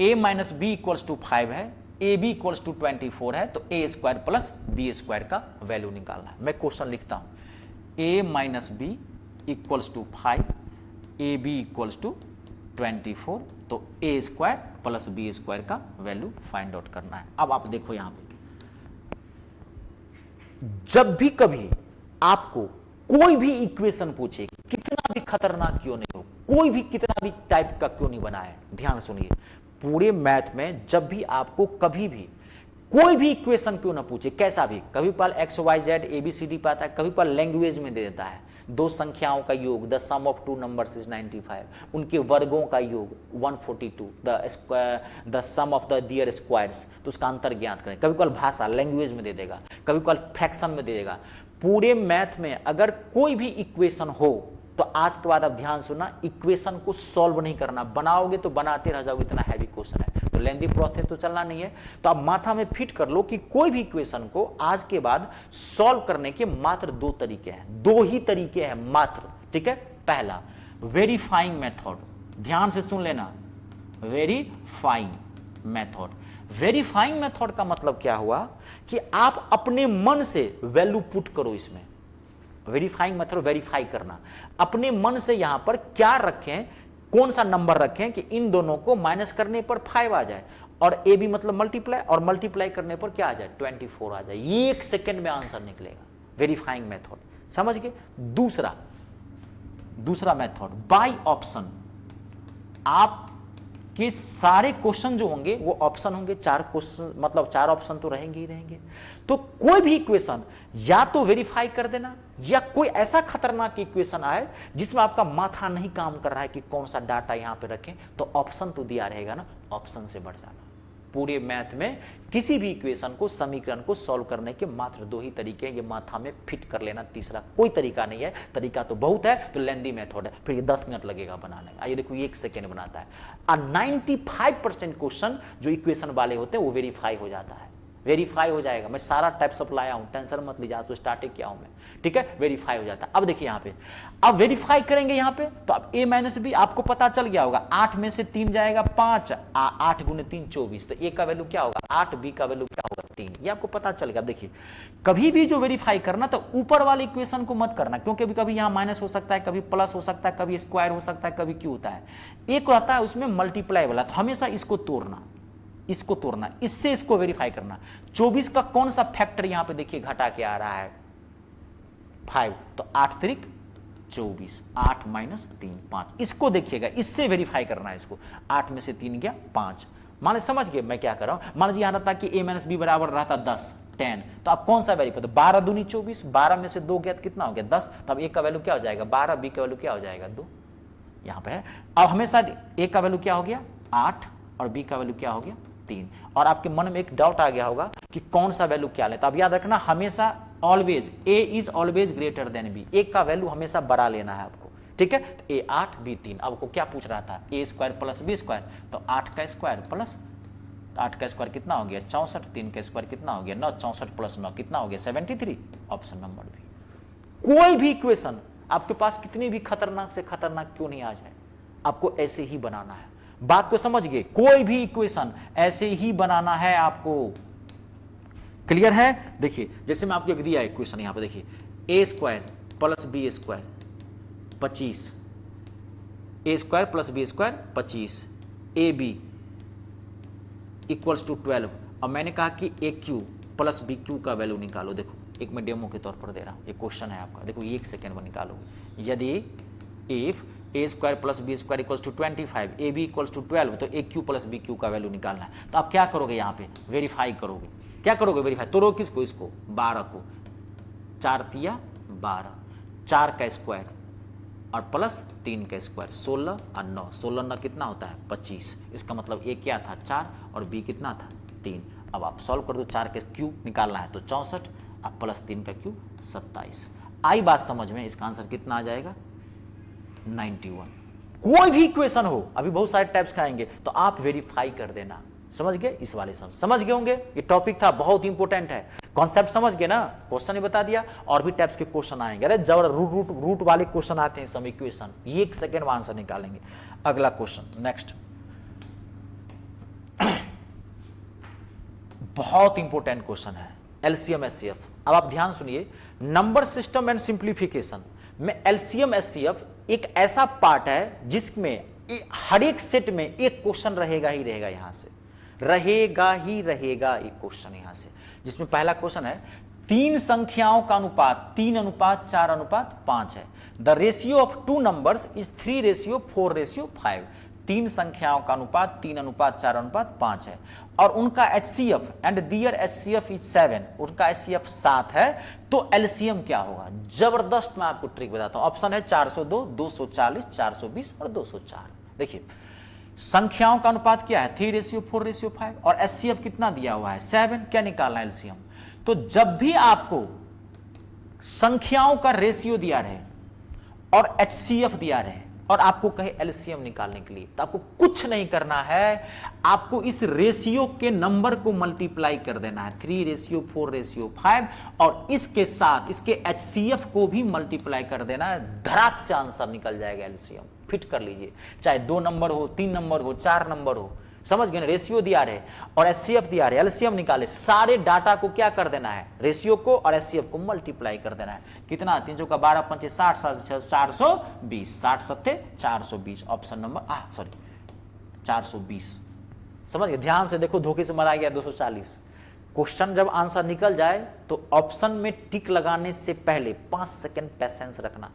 a minus B equals to 5 है, ए बी इक्वल्स टू 24 है, तो A square plus B square का वैल्यू निकालना है। मैं क्वेश्चन लिखता हूं, a minus B equals to 5, A B equals to 24, तो A square plus B square का वैल्यू फाइंड आउट करना है। अब आप देखो यहां पे, जब भी कभी आपको कोई भी इक्वेशन पूछे, कितना भी खतरनाक क्यों नहीं हो, कोई भी कितना भी टाइप का क्यों नहीं बना है, ध्यान सुनिए, पूरे मैथ में जब भी आपको कभी भी कोई भी इक्वेशन क्यों ना पूछे, कैसा भी, कभी पाल x y z a b c d पाता है, कभी पाल लैंग्वेज में दे देता है, दो संख्याओं का योग, the sum of two numbers is 95, उनके वर्गों का योग 142, the sum of the their squares, तो उसका अंतर ज्ञात करें। कभी कल भाषा लैंग्वेज में दे देगा, कभी कल फ्रैक्शन में दे देगा। पूरे मैथ में अगर कोई भी इक्वेशन हो तो आज के बाद आप ध्यान सुनना, इक्वेशन को सॉल्व नहीं करना, बनाओगे तो बनाते रह जाओगे, इतना हैवी क्वेश्चन है, तो लेंदी प्रोसेस तो चलना नहीं है। तो आप माथा में फिट कर लो कि कोई भी इक्वेशन को आज के बाद सॉल्व करने के मात्र 2 तरीके हैं, 2 ही तरीके हैं मात्र, ठीक है। पहला वेरीफाइंग मेथड, ध्यान से सुन लेना, वेरीफाइंग मेथड। वेरीफाइंग मेथड का मतलब क्या हुआ कि आप अपने मन से वैल्यू पुट करो इसमें। वेरीफाइंग मेथड, वेरीफाई करना, अपने मन से यहां पर क्या रखें, कौन सा नंबर रखें कि इन दोनों को माइनस करने पर 5 आ जाए, और ए बी मतलब मल्टीप्लाई, और मल्टीप्लाई करने पर क्या आ जाए 24 आ जाए। ये 1 सेकेंड में आंसर निकलेगा, वेरीफाइंग मेथड, समझ गए। दूसरा मेथड बाय ऑप्शन, आप कि सारे क्वेश्चन जो होंगे वो ऑप्शन होंगे, 4 क्वेश्चन मतलब 4 ऑप्शन तो रहेंगे ही रहेंगे। तो कोई भी इक्वेशन या तो वेरीफाई कर देना, या कोई ऐसा खतरनाक इक्वेशन आए जिसमें आपका माथा नहीं काम कर रहा है कि कौन सा डाटा यहां पे रखें, तो ऑप्शन तो दिया रहेगा ना, ऑप्शन से बढ़ जाना। पूरे मैथ में किसी भी इक्वेशन को, समीकरण को सॉल्व करने के मात्र 2 ही तरीके हैं, ये माथा में फिट कर लेना, तीसरा कोई तरीका नहीं है। तरीका तो बहुत है, तो लेंदी मेथड है, फिर ये 10 मिनट लगेगा बनाने में। आइए देखो, 1 सेकेंड बनाता है, और 95% क्वेश्चन जो इक्वेशन वाले होते हैं वो वेरीफाई हो जाता है, वेरीफाई हो जाएगा। मैं सारा टाइप सप्लाई आऊं, टेंशन मत लीजिए, आज तो स्टार्ट किया हूं मैं, ठीक है। वेरीफाई हो जाता है। अब देखिए यहां पे, अब वेरीफाई करेंगे यहां पे, तो अब a माइनस बी आपको पता चल गया होगा, 8 में से 3 जाएगा 5, 8 गुने 3 24, तो a का वैल्यू क्या होगा 8, b का वैल्यू क्या होगा 3, ये आपको पता चल गया। अब देखिए, कभी भी जो वेरीफाई करना तो ऊपर वाले इक्वेशन को मत करना, क्योंकि कभी यहां माइनस हो सकता है, कभी प्लस हो सकता है, कभी स्क्वायर हो सकता है, कभी क्यों होता है, एक रहता है उसमें मल्टीप्लाई वाला, तो हमेशा इसको तोड़ना, इसको तोड़ना, इससे इसको वेरीफाई करना। 24 का कौन सा फैक्टर यहां पे देखिए घटा के आ रहा है 5, तो 8 त्रिक 24, 8 माइनस 3 5, इसको देखिएगा, इससे वेरीफाई करना है इसको। 8 में से 3 गया 5, मान समझ गए मैं क्या कर रहा हूं। मान लीजिए यहां रहता कि a माइनस बी बराबर रहता 10, 10। तो आप कौन सा वैल्यू, तो 12 दूनी 24, 12 में से 2 गया तो कितना हो गया 10, तब ए का वैल्यू क्या हो जाएगा 12, बी का वैल्यू क्या हो जाएगा 2, यहां पे है। अब हमेशा ए का वैल्यू क्या हो गया 8 और बी का वैल्यू क्या हो गया 3। और आपके मन में एक डाउट आ गया होगा कि कौन सा वैल्यू क्या ले, तो अब याद रखना हमेशा always a is always greater than b, a का वैल्यू हमेशा बड़ा लेना है आपको, ठीक है। तो ए 8 बी 3, आपको क्या पूछ रहा था ए स्क्वायर प्लस बी स्क्वायर, तो 8 का स्क्वायर प्लस 8 का स्क्वायर कितना हो गया 64, 3 का स्क्वायर कितना हो गया 9, 64 प्लस 9 कितना हो गया 73, ऑप्शन नंबर बी। कोई भी इक्वेशन आपके पास कितनी भी खतरनाक से खतरनाक क्यों नहीं आ जाए, आपको ऐसे ही बनाना है। बात को समझ गए, कोई भी इक्वेशन ऐसे ही बनाना है आपको, क्लियर है। देखिए जैसे मैं आपको एक दिया इक्वेशन यहां पे, देखिए a square plus B square 25, a square plus B square 25, A B equals to 12। अब मैंने कहा कि a cube plus B cube का वैल्यू निकालो। देखो एक मैं डेमो के तौर पर दे रहा हूं, ये क्वेश्चन है आपका, देखो ये 1 सेकेंड में निकालोगे। यदि if A square plus B square equals to 25, A B equals to 12, तो A cube plus B cube का वैल्यू निकालना है। तो आप क्या करोगे यहाँ पे वेरीफाई करोगे, क्या करोगे वेरीफाई, तो रो किसको, इसको 12 को, 4 तिया 12, 4 का स्क्वायर और प्लस 3 का स्क्वायर 16 और 9, 16 9 कितना होता है 25। इसका मतलब ए क्या था 4 और बी कितना था 3। अब आप सॉल्व कर दो, 4 के क्यूब निकालना है तो 64 और प्लस 3 का क्यूब 27। आई बात समझ में, इसका आंसर कितना आ जाएगा 91। कोई भी इक्वेशन हो, अभी बहुत सारे टाइप्स का आएंगे तो आप वेरीफाई कर देना, समझ गए, इस वाले समझ गए होंगे। ये टॉपिक था बहुत इंपॉर्टेंट है, कॉन्सेप्ट समझ गए ना, क्वेश्चन ही बता दिया। और भी टाइप्स के क्वेश्चन आएंगे, अरे जब रूट वाले क्वेश्चन आते हैं सम इक्वेशन, 1 सेकेंड में आंसर निकालेंगे। अगला क्वेश्चन नेक्स्ट, बहुत इंपॉर्टेंट क्वेश्चन है एलसीएम एचसीएफ। अब आप ध्यान सुनिए, नंबर सिस्टम एंड सिंप्लीफिकेशन में एलसीएम एचसीएफ एक ऐसा पार्ट है जिसमें हर एक सेट में एक क्वेश्चन रहेगा ही रहेगा, यहां से रहेगा ही रहेगा एक क्वेश्चन यहां से, जिसमें पहला क्वेश्चन है 3 संख्याओं का अनुपात 3:4:5 है। The ratio of 2 numbers is 3:4:5। 3 संख्याओं का अनुपात 3:4:5 है और उनका HCF and their HCF is 7, उनका एचसीएफ 7 है, तो एलसीएम क्या होगा। जबरदस्त मैं आपको ट्रिक बताता हूं। ऑप्शन है 402, 240, 420 और 204। देखिए संख्याओं का अनुपात क्या है 3:4:5 और एचसीएफ कितना दिया हुआ है 7, क्या निकालना है एलसीएम। तो जब भी आपको संख्याओं का रेशियो दिया रहे और एचसीएफ दिया रहे और आपको कहे एलसीएम निकालने के लिए, तो आपको कुछ नहीं करना है, आपको इस रेशियो के नंबर को मल्टीप्लाई कर देना है 3:4:5 और इसके साथ इसके एचसीएफ को भी मल्टीप्लाई कर देना है, धड़ाक से आंसर निकल जाएगा एलसीएम। फिट कर लीजिए, चाहे 2 नंबर हो, 3 नंबर हो, 4 नंबर हो, समझ गए ना। रेशियो दिया रहे और एचसीएफ दिया रहे, एलसीएम निकाले, सारे डाटा को क्या कर देना है, रेशियो को और एचसीएफ को मल्टीप्लाई कर देना है। कितना 3 चौका 12 5 60 7 420, 60 7 420, ऑप्शन नंबर 420। समझ गए, ध्यान से देखो, धोखे से मरा गया 240। क्वेश्चन जब आंसर निकल जाए तो ऑप्शन में टिक लगाने से पहले 5 सेकेंड पेशेंस रखना।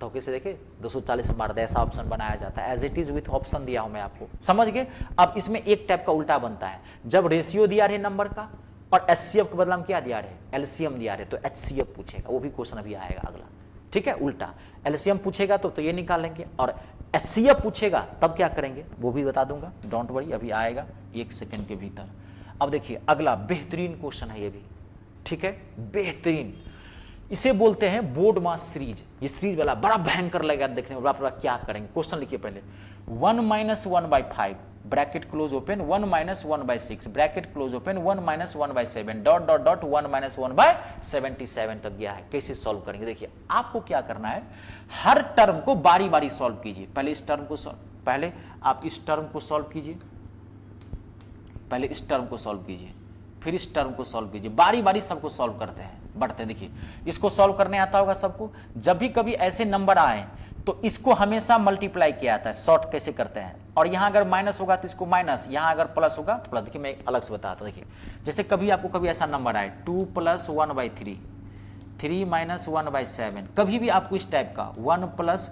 धोखे से देखे 240 मार दे, ऐसा ऑप्शन बनाया जाता है, as it is with option दिया हूं मैं आपको, समझ गए। अब इसमें एक टाइप का उल्टा बनता है, जब रेशियो दिया रहे नंबर का और एचसीएफ के बदला में क्या दिया रहे एलसीएम दिया रहे, तो एचसीएफ पूछेगा, वो भी क्वेश्चन अभी आएगा अगला, ठीक है। उल्टा एलसीएम पूछेगा तो ये निकालेंगे और एचसीएफ पूछेगा तब क्या करेंगे वो भी बता दूंगा, डोंट वरी, अभी आएगा 1 सेकेंड के भीतर। अब देखिए अगला बेहतरीन क्वेश्चन है ये भी, ठीक है, बेहतरीन। इसे बोलते हैं बोर्ड मास सीरीज। ये सीरीज वाला बड़ा भयंकर लगेगा देखने में, बड़ा क्या करेंगे। क्वेश्चन लिखिए पहले, 1 - 1/5 bracket close open, 1 - 1/6 bracket close open, 1 - 1/7 dot dot dot 1 - 1/77 तक गया है। कैसे सॉल्व करेंगे, देखिए आपको क्या करना है, हर टर्म को बारी बारी सॉल्व कीजिए। पहले इस टर्म को पहले आप इस टर्म को सॉल्व कीजिए, पहले इस टर्म को सॉल्व कीजिए, फिर इस टर्म को सॉल्व कीजिए, बारी बारी सबको सॉल्व करते हैं, बढ़ते। देखिए इसको सॉल्व करने आता होगा सबको, जब भी कभी ऐसे नंबर आए तो इसको हमेशा मल्टीप्लाई किया जाता है। शॉर्ट कैसे करते हैं, और यहां अगर माइनस होगा तो इसको माइनस, यहां अगर प्लस होगा तो प्लस। देखिए मैं अलग से बताता हूं, देखिए जैसे कभी आपको कभी ऐसा नंबर आए 2 + 1/3, 3 - 1/7, कभी भी आपको इस टाइप का 1 +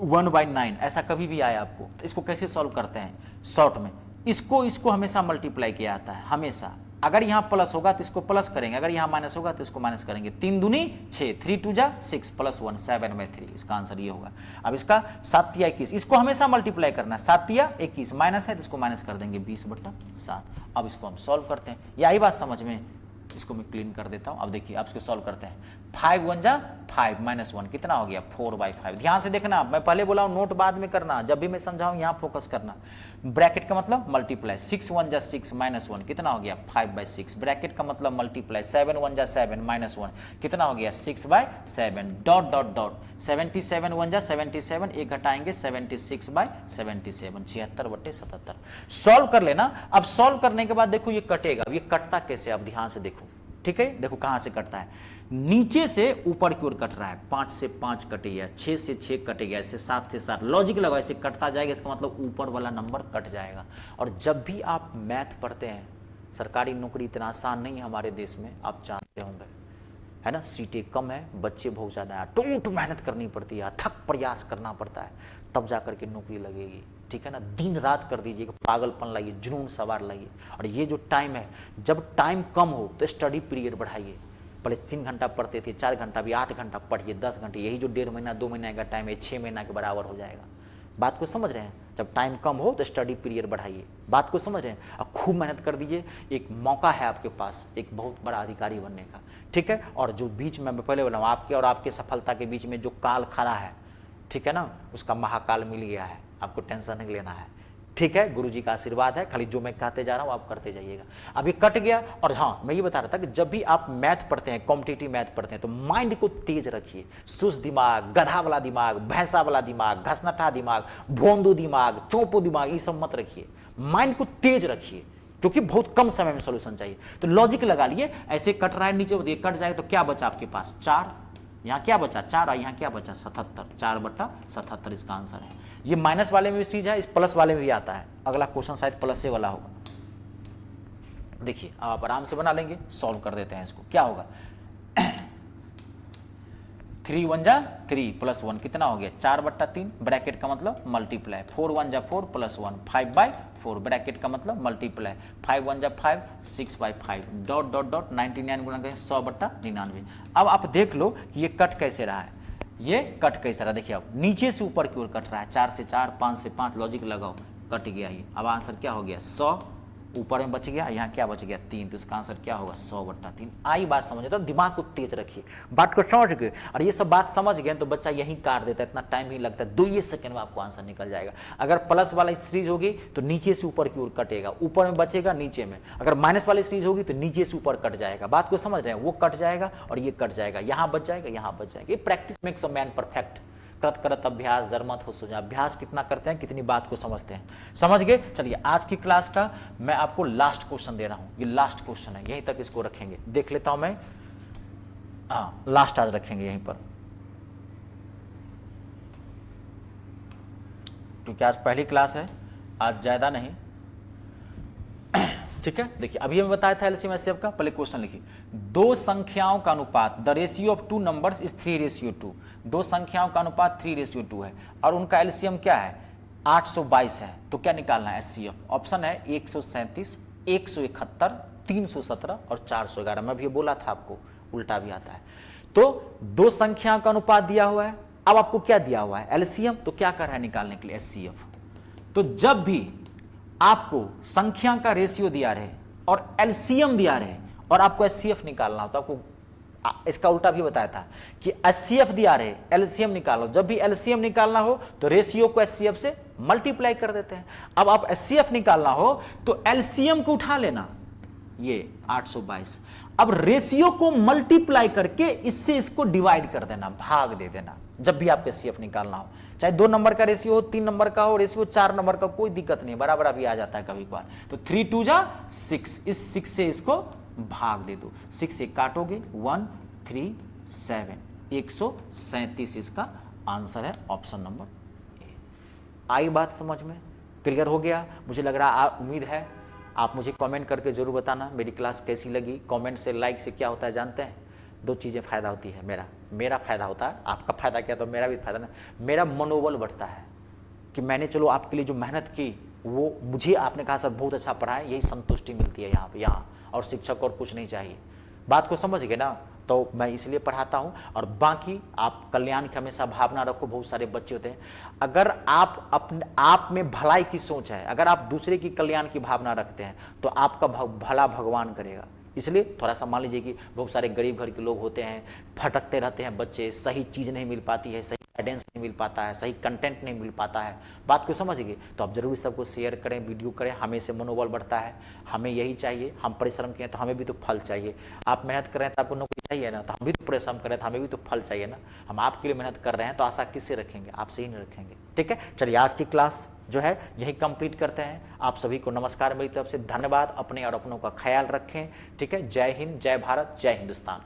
1/9 ऐसा कभी भी आए आपको, तो इसको कैसे सॉल्व करते हैं शॉर्ट में, इसको इसको हमेशा मल्टीप्लाई किया जाता है, हमेशा। अगर यहाँ प्लस होगा तो इसको प्लस करेंगे, अगर यहाँ माइनस होगा तो इसको माइनस करेंगे। 3 दूनी 6, 3 2 जा 6 प्लस 1 7/3, इसका आंसर ये होगा। अब इसका 7 या 21, इसको हमेशा मल्टीप्लाई करना है। 7 या 21, माइनस है तो इसको माइनस कर देंगे 20/7। अब इसको हम सॉल्व करते हैं, ये आई बात समझ में। इसको मैं क्लीन कर देता हूँ। अब देखिए अब इसको सॉल्व करते हैं। 5 1 जा 5 माइनस 1 कितना हो गया 4/5। ध्यान से देखना, मैं पहले बोला हूँ नोट बाद में करना, जब भी मैं समझाऊँ यहाँ फोकस करना। ब्रैकेट का मतलब मल्टीप्लाई, 6 1 जा 6 माइनस 1 कितना हो गया 5/6। ब्रैकेट का मतलब मल्टीप्लाई, 7 1 जा 7 माइनस 1 कितना हो गया 6/7। डॉट डॉट डॉट 77 1 जा 77, एक घटाएंगे 76/77, 76/77। सॉल्व कर लेना। अब सॉल्व करने के बाद देखो ये कटेगा, अब ये कटता कैसे, अब ध्यान से देखो, ठीक है। देखो कहां से कटता है, नीचे से ऊपर की ओर कट रहा है। 5 से 5 कटेगा, 6 से 6 कटेगा, ऐसे 7 से 7, लॉजिक लगाओ, ऐसे कटता जाएगा, इसका मतलब ऊपर वाला नंबर कट जाएगा। और जब भी आप मैथ पढ़ते हैं, सरकारी नौकरी इतना आसान नहीं है हमारे देश में, आप जानते होंगे, है ना। सीटें कम है, बच्चे बहुत ज़्यादा है, टूट मेहनत करनी पड़ती है, अथक प्रयास करना पड़ता है, तब जा करके नौकरी लगेगी, ठीक है ना। दिन रात कर दीजिएगा, पागलपन लाइए, जुनून सवार लाइए। और ये जो टाइम है, जब टाइम कम हो तो स्टडी पीरियड बढ़ाइए। पहले 3 घंटा पढ़ते थे, 4 घंटा भी 8 घंटा पढ़िए, 10 घंटे, यही जो 1.5 महीना 2 महीने का टाइम है 6 महीना के बराबर हो जाएगा। बात को समझ रहे हैं, जब टाइम कम हो तो स्टडी पीरियड बढ़ाइए, बात को समझ रहे हैं। अब खूब मेहनत कर दीजिए, एक मौका है आपके पास एक बहुत बड़ा अधिकारी बनने का, ठीक है। और जो बीच में मैं पहले बोला हूँ, आपके और आपके सफलता के बीच में जो काल खड़ा है, ठीक है ना, उसका महाकाल मिल गया है, आपको टेंशन नहीं लेना है, ठीक है। गुरुजी का आशीर्वाद है, खाली जो मैं कहते जा रहा हूँ आप करते जाइएगा। अभी कट गया। और हाँ, मैं ये बता रहा था कि जब भी आप मैथ पढ़ते हैं, कॉम्पिटिटिव मैथ पढ़ते हैं, तो माइंड को तेज रखिए। सुस्त दिमाग, गधा वाला दिमाग, भैंसा वाला दिमाग, घसनठा दिमाग, भोंदू दिमाग, चौपो दिमाग, ये सब मत रखिए। माइंड को तेज रखिए, क्योंकि बहुत कम समय में सोल्यूशन चाहिए। तो लॉजिक लगा लिए, ऐसे कट रहा है नीचे, कट जाए तो क्या बचा आपके पास 4, यहाँ क्या बचा 4 और यहाँ क्या बचा 77, 4/77 इसका आंसर है। ये माइनस वाले में भी चीज है, इस प्लस वाले में भी आता है। अगला क्वेश्चन शायद प्लस से वाला होगा, देखिए आप आराम से बना लेंगे। सॉल्व कर देते हैं इसको, क्या होगा 3 1 जा 3 प्लस 1 कितना हो गया 4/3। ब्रैकेट का मतलब मल्टीप्लाई, 4 1 जा 4 प्लस 1 5/4। ब्रैकेट का मतलब मल्टीप्लाई, 5 1 जा 5 6/5। डॉट डॉट डॉट 99 गुणा करें 100/99। अब आप देख लो कि ये कट कैसे रहा है, ये कट कैसे रहा, देखिए अब नीचे से ऊपर की ओर कट रहा है। 4 से 4, 5 से 5, लॉजिक लगाओ, कट गया ही। अब आंसर क्या हो गया 100, ऊपर में बच गया, यहाँ क्या बच गया 3, तो इसका आंसर क्या होगा 100/3। आई बात समझे, तो दिमाग को तेज रखिए, बात को समझ गए। और ये सब बात समझ गए तो बच्चा यही काट देता है, इतना टाइम ही लगता है, 2 सेकंड में आपको आंसर निकल जाएगा। अगर प्लस वाला सीरीज होगी तो नीचे से ऊपर की ओर कटेगा, ऊपर में बचेगा नीचे में। अगर माइनस वाली सीरीज होगी तो नीचे से ऊपर कट जाएगा। बात को समझ रहे हैं, वो कट जाएगा और ये कट जाएगा, यहाँ बच जाएगा, यहाँ बच जाएगा। ये practice makes a man perfect. करत करत अभ्यास जरमत हो सुजा। अभ्यास कितना करते हैं, कितनी बात को समझते हैं, समझ गए। चलिए आज की क्लास का मैं आपको लास्ट क्वेश्चन दे रहा हूं, ये लास्ट क्वेश्चन है, यहीं तक इसको रखेंगे। देख लेता हूं मैं, हाँ लास्ट आज रखेंगे यहीं पर, क्योंकि आज पहली क्लास है, आज ज्यादा नहीं, ठीक है। देखिए अभी मैं बताया था एलसीएम एचसीएफ का, पहले क्वेश्चन लिखिए। दो संख्याओं का अनुपात, the ratio of 2 numbers is 3:2। दो संख्याओं का अनुपात 3:2 है और उनका एलसीएम क्या है 822 है। तो क्या निकालना है एचसीएफ? ऑप्शन है 137, 171, 317 और 411। मैं भी बोला था आपको, उल्टा भी आता है। तो दो संख्याओं का अनुपात दिया हुआ है, अब आपको क्या दिया हुआ है एलसीएम, तो क्या कर रहा है निकालने के लिए एचसीएफ। तो जब भी आपको संख्या का रेशियो दिया रहे और एलसीएम दिया रहे और आपको एचसीएफ निकालना हो, तो आपको इसका उल्टा भी बताया था कि एचसीएफ दिया रहे एलसीएम निकालो। जब भी एलसीएम निकालना हो तो रेशियो को एचसीएफ से मल्टीप्लाई कर देते हैं। अब आप एचसीएफ निकालना हो तो एलसीएम को उठा लेना, ये 822। अब रेशियो को मल्टीप्लाई करके इससे इसको डिवाइड कर देना, भाग दे देना। जब भी आपको एचसीएफ निकालना हो, चाहे 2 नंबर का रेशियो हो, 3 नंबर का हो, रेशियो 4 नंबर का, कोई दिक्कत नहीं, बराबर अभी आ जाता है कभी कभार। तो 3 2 जा 6, इस 6 से इसको भाग दे दो, 6 से काटोगे 137, 137 इसका आंसर है, ऑप्शन नंबर ए। आई बात समझ में, क्लियर हो गया? मुझे लग रहा उम्मीद है आप मुझे कमेंट करके जरूर बताना मेरी क्लास कैसी लगी। कमेंट से लाइक से क्या होता है जानते हैं, 2 चीज़ें फायदा होती है। मेरा फायदा होता है, आपका फायदा क्या, तो मेरा भी फायदा ना, मेरा मनोबल बढ़ता है कि मैंने चलो आपके लिए जो मेहनत की वो मुझे आपने कहा सर बहुत अच्छा पढ़ा है, यही संतुष्टि मिलती है यहाँ पे, यहाँ और शिक्षक और कुछ नहीं चाहिए। बात को समझ गए ना? तो मैं इसलिए पढ़ाता हूँ। और बाकी आप कल्याण की हमेशा भावना रखो। बहुत सारे बच्चे होते हैं, अगर आप अपने आप में भलाई की सोच है, अगर आप दूसरे की कल्याण की भावना रखते हैं तो आपका भला भगवान करेगा। इसलिए थोड़ा सा मान लीजिए कि बहुत सारे गरीब घर के लोग होते हैं, भटकते रहते हैं बच्चे, सही चीज़ नहीं मिल पाती है, सही गाइडेंस नहीं मिल पाता है, सही कंटेंट नहीं मिल पाता है, बात को समझ गए? तो आप जरूर सबको शेयर करें, वीडियो करें, हमें से मनोबल बढ़ता है। हमें यही चाहिए, हम परिश्रम किए तो हमें भी तो फल चाहिए। आप मेहनत कर रहे हैं तो आपको नौकरी चाहिए ना, तो हम भी तो परिश्रम कर रहे हैं तो हमें भी तो फल चाहिए ना। हम आपके लिए मेहनत कर रहे हैं तो आशा किससे रखेंगे? आपसे ही नहीं रखेंगे। ठीक है, चलिए आज की क्लास जो है यही कंप्लीट करते हैं। आप सभी को नमस्कार, मेरी तरफ से धन्यवाद। अपने और अपनों का ख्याल रखें। ठीक है, जय हिंद, जय भारत, जय हिंदुस्तान।